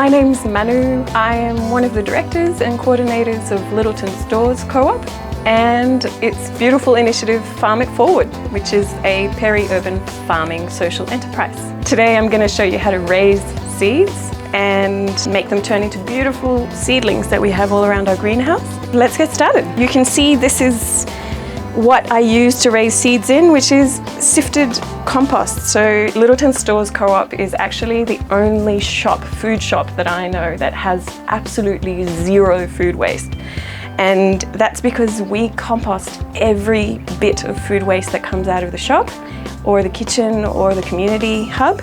My name's Manu. I am one of the directors and coordinators of Lyttleton Stores Co-op and its beautiful initiative Farm It Forward, which is a peri-urban farming social enterprise. Today I'm going to show you how to raise seeds and make them turn into beautiful seedlings that we have all around our greenhouse. Let's get started. You can see this is what I use to raise seeds in, which is sifted compost. So Lyttleton Stores Co-op is actually the only food shop that I know that has absolutely zero food waste. And that's because we compost every bit of food waste that comes out of the shop or the kitchen or the community hub.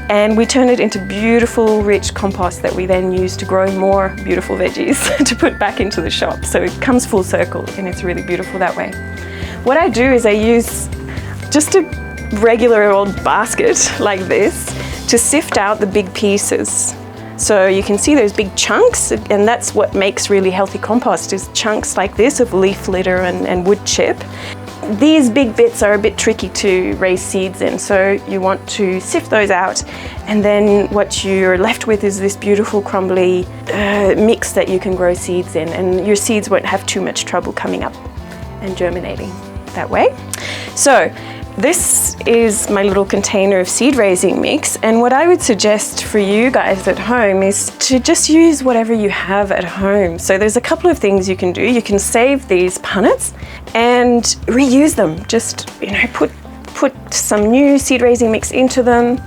And we turn it into beautiful, rich compost that we then use to grow more beautiful veggies to put back into the shop. So it comes full circle and it's really beautiful that way. What I do is I use just a regular old basket like this to sift out the big pieces. So you can see those big chunks, and that's what makes really healthy compost, is chunks like this of leaf litter and wood chip. These big bits are a bit tricky to raise seeds in, so you want to sift those out, and then what you're left with is this beautiful crumbly mix that you can grow seeds in, and your seeds won't have too much trouble coming up and germinating that way. So this is my little container of seed raising mix, and what I would suggest for you guys at home is to just use whatever you have at home. So there's a couple of things you can do. You can save these punnets and reuse them. Just, put some new seed raising mix into them.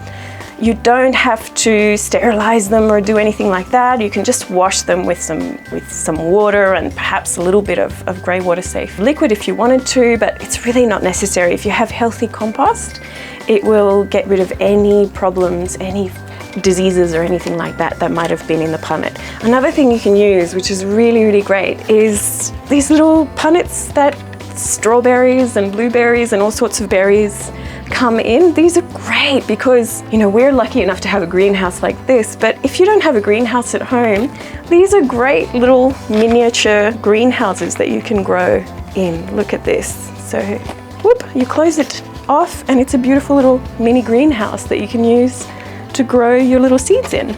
You don't have to sterilize them or do anything like that. You can just wash them with some water and perhaps a little bit of grey water safe liquid if you wanted to, but it's really not necessary. If you have healthy compost, it will get rid of any problems, any diseases or anything like that might have been in the punnet. Another thing you can use, which is really, really great, is these little punnets that strawberries and blueberries and all sorts of berries come in. These are great because, we're lucky enough to have a greenhouse like this, but if you don't have a greenhouse at home, these are great little miniature greenhouses that you can grow in. Look at this. So, whoop, you close it off and it's a beautiful little mini greenhouse that you can use to grow your little seeds in.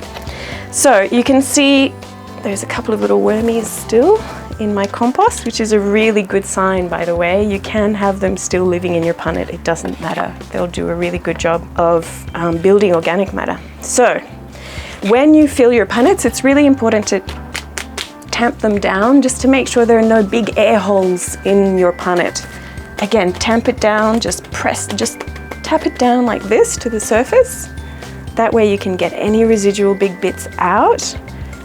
So you can see there's a couple of little wormies still in my compost, which is a really good sign, by the way. You can have them still living in your punnet, it doesn't matter. They'll do a really good job of building organic matter. So when you fill your punnets, it's really important to tamp them down just to make sure there are no big air holes in your punnet. Again, tamp it down, just tap it down like this to the surface. That way you can get any residual big bits out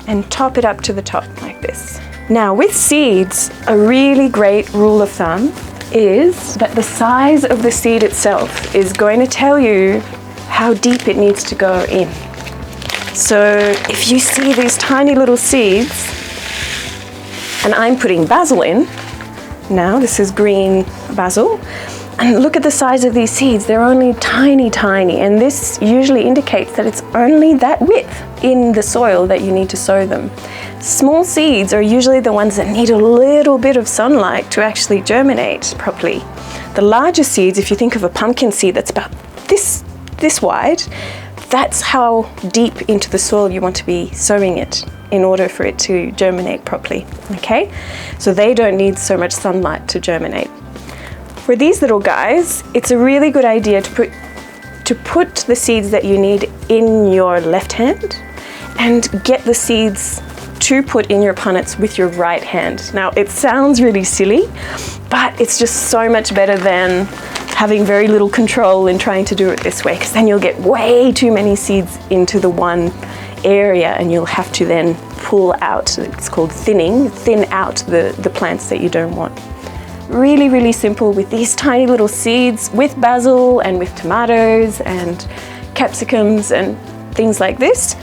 and top it up to the top like this. Now with seeds, a really great rule of thumb is that the size of the seed itself is going to tell you how deep it needs to go in. So if you see these tiny little seeds, and I'm putting basil in, now this is green basil, and look at the size of these seeds, they're only tiny, and this usually indicates that it's only that width in the soil that you need to sow them. Small seeds are usually the ones that need a little bit of sunlight to actually germinate properly. The larger seeds, if you think of a pumpkin seed that's about this wide, that's how deep into the soil you want to be sowing it in order for it to germinate properly, okay? So they don't need so much sunlight to germinate. For these little guys, it's a really good idea to put the seeds that you need in your left hand and get the seeds to put in your punnets with your right hand. Now, it sounds really silly, but it's just so much better than having very little control in trying to do it this way, because then you'll get way too many seeds into the one area and you'll have to then pull out, it's called thin out the plants that you don't want. Really, really simple with these tiny little seeds, with basil and with tomatoes and capsicums and things like this.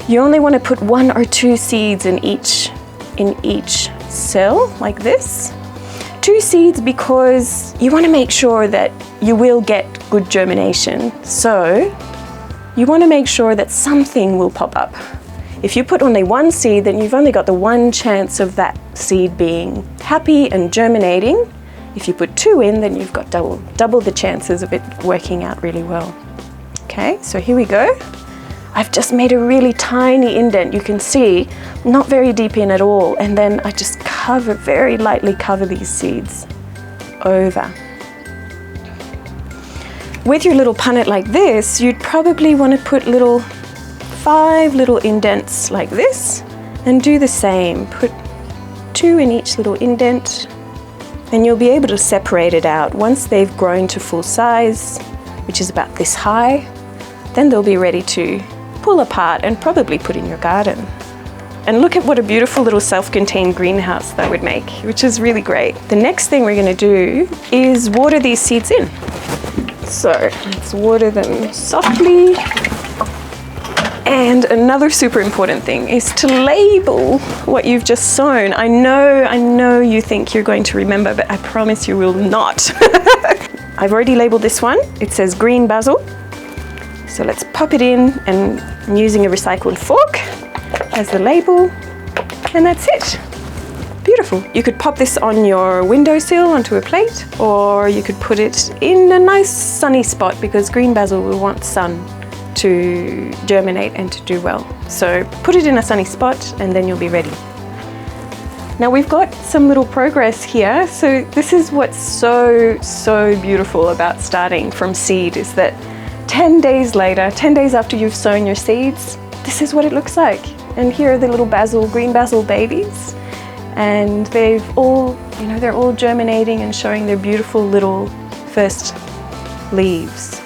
You only want to put 1 or 2 seeds in each cell like this. 2 seeds because you want to make sure that you will get good germination. So you want to make sure that something will pop up. If you put only 1 seed, then you've only got the 1 chance of that seed being happy and germinating. If you put 2 in, then you've got double the chances of it working out really well. Okay, so here we go. I've just made a really tiny indent, you can see, not very deep in at all, and then I just very lightly cover these seeds over. With your little punnet like this, you'd probably want to put 5 little indents like this, and do the same. Put 2 in each little indent, and you'll be able to separate it out. Once they've grown to full size, which is about this high, then they'll be ready to pull apart and probably put in your garden. And look at what a beautiful little self-contained greenhouse that would make, which is really great. The next thing we're going to do is water these seeds in. So let's water them softly. And another super important thing is to label what you've just sown. I know you think you're going to remember, but I promise you will not. I've already labeled this one. It says green basil. So let's pop it in, and I'm using a recycled fork as the label, and that's it. Beautiful. You could pop this on your windowsill onto a plate, or you could put it in a nice sunny spot, because green basil will want sun to germinate and to do well. So put it in a sunny spot, and then you'll be ready. Now we've got some little progress here. So this is what's so beautiful about starting from seed, is that 10 days later, 10 days after you've sown your seeds, this is what it looks like. And here are the little green basil babies. And they've all, they're all germinating and showing their beautiful little first leaves.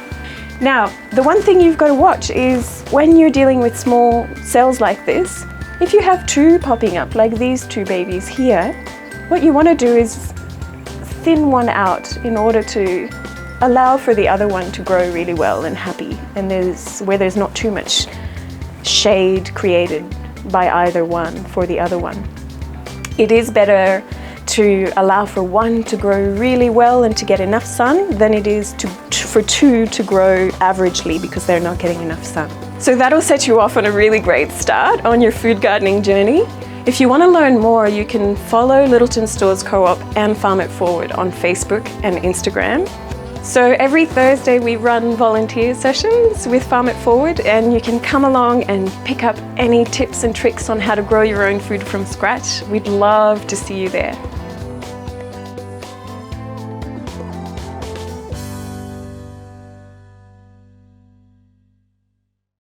Now, the one thing you've got to watch is when you're dealing with small cells like this, if you have 2 popping up, like these 2 babies here, what you want to do is thin one out in order to allow for the other one to grow really well and happy, and where there's not too much shade created by either one for the other one. It is better to allow for one to grow really well and to get enough sun than it is for 2 to grow averagely because they're not getting enough sun. So that'll set you off on a really great start on your food gardening journey. If you want to learn more, you can follow Lyttleton Stores Co-op and Farm It Forward on Facebook and Instagram. So every Thursday we run volunteer sessions with Farm It Forward, and you can come along and pick up any tips and tricks on how to grow your own food from scratch. We'd love to see you there.